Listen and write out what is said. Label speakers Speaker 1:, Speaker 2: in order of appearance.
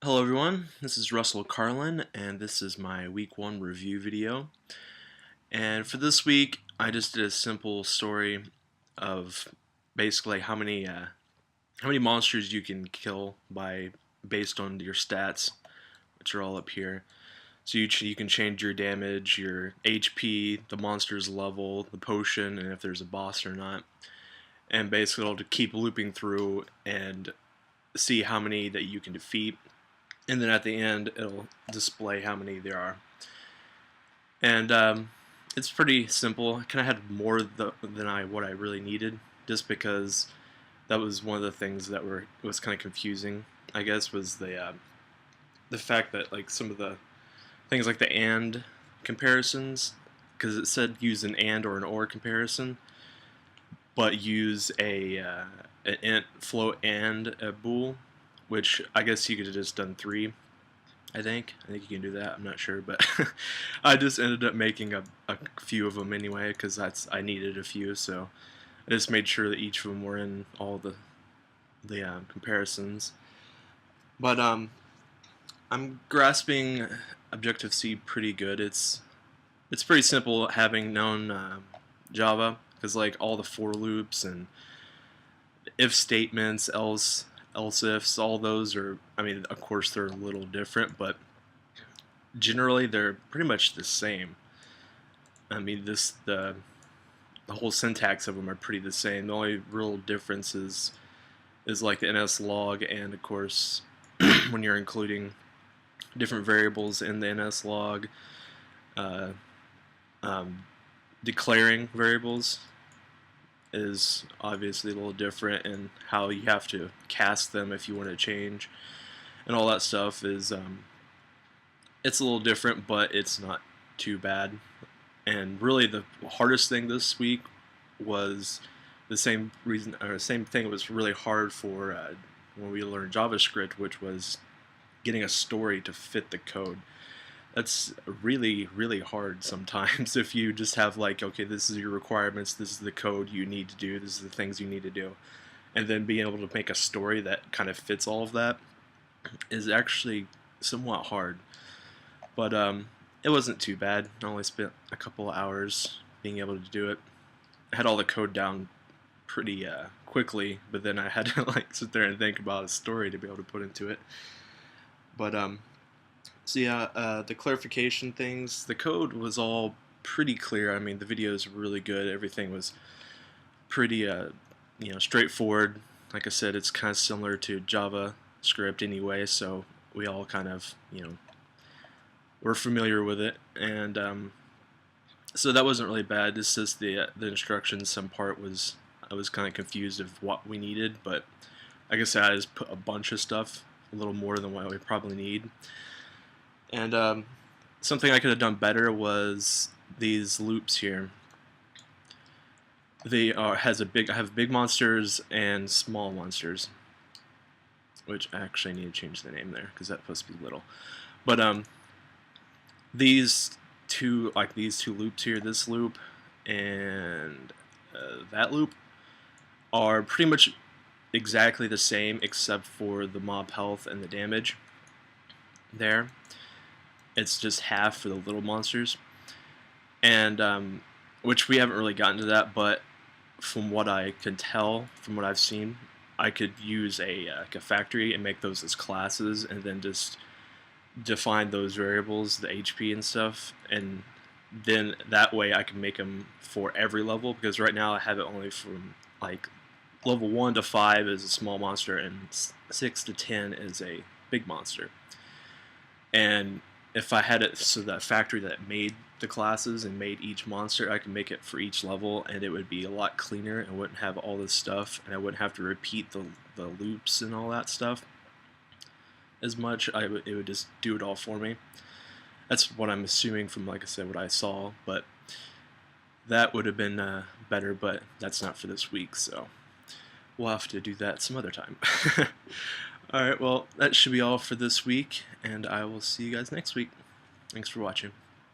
Speaker 1: Hello everyone, this is Russell Carlin and this is my week 1 review video. And for this week I just did a simple story of basically how many monsters you can kill based on your stats, which are all up here. So you can change your damage, your HP, the monster's level, the potion, and if there's a boss or not. And basically it'll keep looping through and see how many that you can defeat. And then at the end it'll display how many there are. And it's pretty simple. I kind of had more than what I really needed, just because that was one of the things that was kind of confusing, I guess, was the fact that like some of the things like the and comparisons, because it said use an and or an or comparison, but use an int float and a bool, which I guess you could have just done 3. I think you can do that. I'm not sure, but I just ended up making a few of them anyway because I needed a few. So I just made sure that each of them were in all the comparisons. But I'm grasping Objective C pretty good. It's pretty simple having known Java, because like all the for loops and if statements, else ifs, all those are, I mean, of course they're a little different, but generally they're pretty much the same. I mean, the whole syntax of them are pretty the same. The only real difference is like the NS log, and of course when you're including different variables in the NS log, declaring variables is obviously a little different, and how you have to cast them if you want to change and all that stuff is it's a little different, but it's not too bad. And really the hardest thing this week was the same thing was really hard for when we learned JavaScript, which was getting a story to fit the code. That's really, really hard sometimes if you just have like, okay, this is your requirements, this is the code you need to do, this is the things you need to do. And then being able to make a story that kind of fits all of that is actually somewhat hard. But it wasn't too bad. I only spent a couple of hours being able to do it. I had all the code down pretty quickly, but then I had to like sit there and think about a story to be able to put into it. But so yeah, the clarification things, the code was all pretty clear. I mean, the videos were really good. Everything was pretty, straightforward. Like I said, it's kind of similar to JavaScript anyway, so we all kind of, we're familiar with it. And so that wasn't really bad. It's just the instructions. Some part I was kind of confused of what we needed, but like I said, I just put a bunch of stuff, a little more than what we probably need. And something I could have done better was these loops here. They have big monsters and small monsters, which I actually need to change the name there because that's supposed to be little. But these two loops here, this loop and that loop, are pretty much exactly the same except for the mob health and the damage there. It's just half for the little monsters, and which we haven't really gotten to that, but from what I can tell, from what I've seen, I could use like a factory and make those as classes, and then just define those variables, the HP and stuff, and then that way I can make them for every level, because right now I have it only from like level 1 to 5 is a small monster, and 6 to 10 is a big monster. And if I had it so that factory that made the classes and made each monster, I could make it for each level, and it would be a lot cleaner. I wouldn't have all this stuff, and I wouldn't have to repeat the loops and all that stuff as much. It would just do it all for me. That's what I'm assuming from, like I said, what I saw, but that would have been better, but that's not for this week, so we'll have to do that some other time. Alright, well, that should be all for this week, and I will see you guys next week. Thanks for watching.